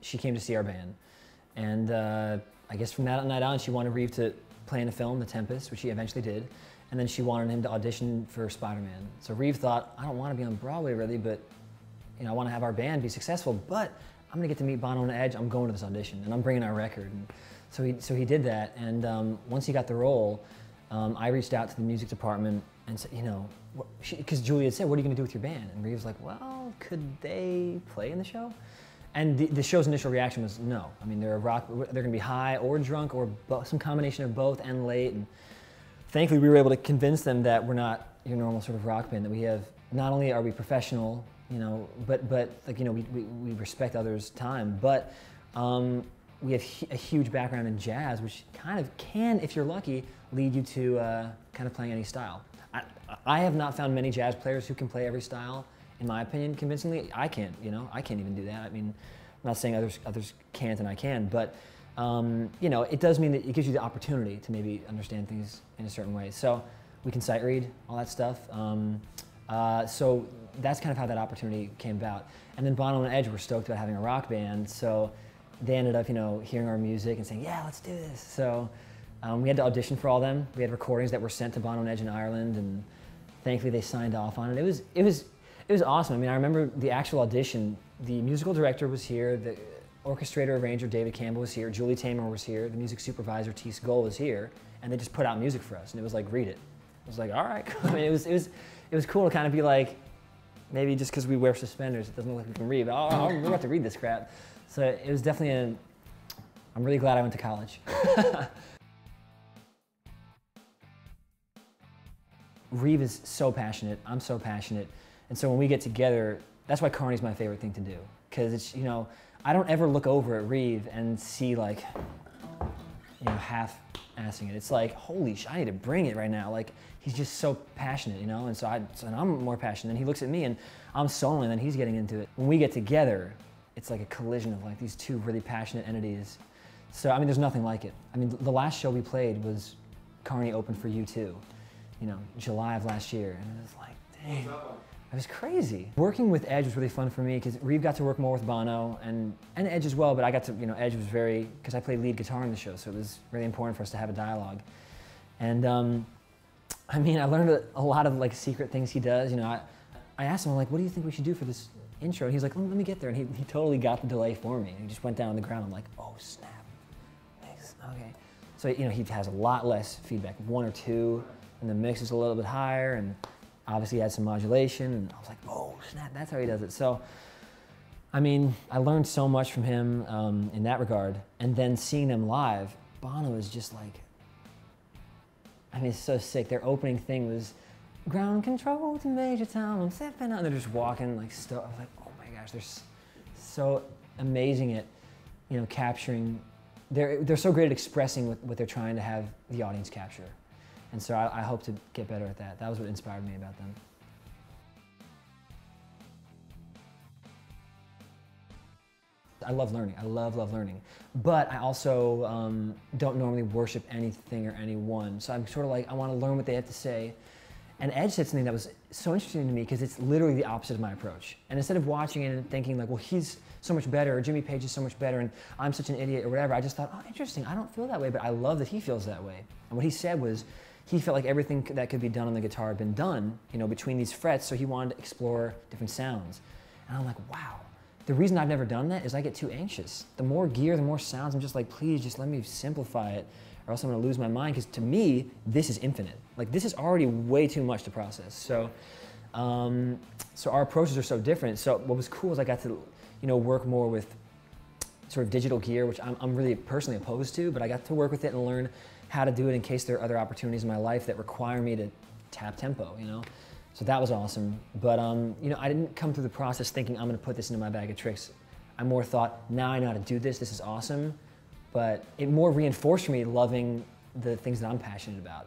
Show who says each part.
Speaker 1: she came to see our band. And I guess from that night on, she wanted Reeve to play in a film, The Tempest, which he eventually did. And then she wanted him to audition for Spiderman. So Reeve thought, I don't want to be on Broadway really, but you know, I want to have our band be successful, but I'm gonna get to meet Bono and Edge, I'm going to this audition, and I'm bringing our record. And so he did that, and once he got the role, I reached out to the music department and said, you know, because Julie had said, what are you gonna do with your band? And Reeve was like, well, could they play in the show? And the show's initial reaction was no. I mean, they're gonna be high or drunk or some combination of both and late. And thankfully, we were able to convince them that we're not your normal sort of rock band, that we have, not only are we professional, you know, but like, you know, we respect others' time, but we have a huge background in jazz, which kind of can, if you're lucky, lead you to kind of playing any style. I have not found many jazz players who can play every style, in my opinion, convincingly. I can't, you know, I can't even do that. I mean, I'm not saying others can't and I can, but you know, it does mean that it gives you the opportunity to maybe understand things in a certain way. So we can sight read, all that stuff. So that's kind of how that opportunity came about. And then Bono and Edge were stoked about having a rock band, so they ended up, you know, hearing our music and saying, yeah, let's do this. So we had to audition for all of them. We had recordings that were sent to Bono and Edge in Ireland, and thankfully they signed off on it. It was awesome. I mean, I remember the actual audition. The musical director was here, the orchestrator arranger David Campbell was here, Julie Taymor was here, the music supervisor T. Skoll was here, and they just put out music for us, and it was like, read it. I was like, all right. I mean, it was cool to kind of be like, maybe just because we wear suspenders, it doesn't look like we can read, but oh, we're about to read this crap. So it was definitely I'm really glad I went to college. Reeve is so passionate, I'm so passionate, and so when we get together, that's why Carney's my favorite thing to do. Because it's, you know, I don't ever look over at Reeve and see like, you know, half-assing it. It's like, holy shit, I need to bring it right now. Like, he's just so passionate, you know, and so I'm more passionate, and he looks at me and I'm soloing, and then he's getting into it. When we get together, it's like a collision of like these two really passionate entities. So, I mean, there's nothing like it. I mean, the last show we played was Carney opened for U2, you know, July of last year, and it was like, dang. It was crazy. Working with Edge was really fun for me because Reeve got to work more with Bono and Edge as well, but I got to, you know, Edge was very, because I played lead guitar in the show, so it was really important for us to have a dialogue. And I mean, I learned a lot of like secret things he does. You know, I asked him, like, what do you think we should do for this intro? And he's like, let me get there. And he totally got the delay for me. He just went down on the ground. I'm like, oh, snap. Thanks. Okay. So, you know, he has a lot less feedback, 1 or 2, and the mix is a little bit higher, and obviously he had some modulation, and I was like, oh, snap, that's how he does it. So, I mean, I learned so much from him in that regard, and then seeing them live, Bono is just like, I mean, it's so sick. Their opening thing was, ground control to Major Tom, I'm stepping out, and they're just walking like I was like, oh my gosh, they're so amazing at, you know, capturing, they're so great at expressing what they're trying to have the audience capture. And so I hope to get better at that. That was what inspired me about them. I love learning. I love learning. But I also don't normally worship anything or anyone. So I'm sort of like, I want to learn what they have to say. And Edge said something that was so interesting to me because it's literally the opposite of my approach. And instead of watching it and thinking like, well, he's so much better, or Jimmy Page is so much better, and I'm such an idiot, or whatever, I just thought, oh, interesting, I don't feel that way, but I love that he feels that way. And what he said was, he felt like everything that could be done on the guitar had been done, you know, between these frets, so he wanted to explore different sounds. And I'm like, wow. The reason I've never done that is I get too anxious. The more gear, the more sounds, I'm just like, please, just let me simplify it, or else I'm gonna lose my mind, because to me, this is infinite. Like, this is already way too much to process. So, so our approaches are so different. So what was cool is I got to, you know, work more with sort of digital gear, which I'm really personally opposed to, but I got to work with it and learn how to do it in case there are other opportunities in my life that require me to tap tempo, you know? So that was awesome. But, you know, I didn't come through the process thinking I'm gonna put this into my bag of tricks. I more thought, now I know how to do this is awesome, but it more reinforced for me loving the things that I'm passionate about.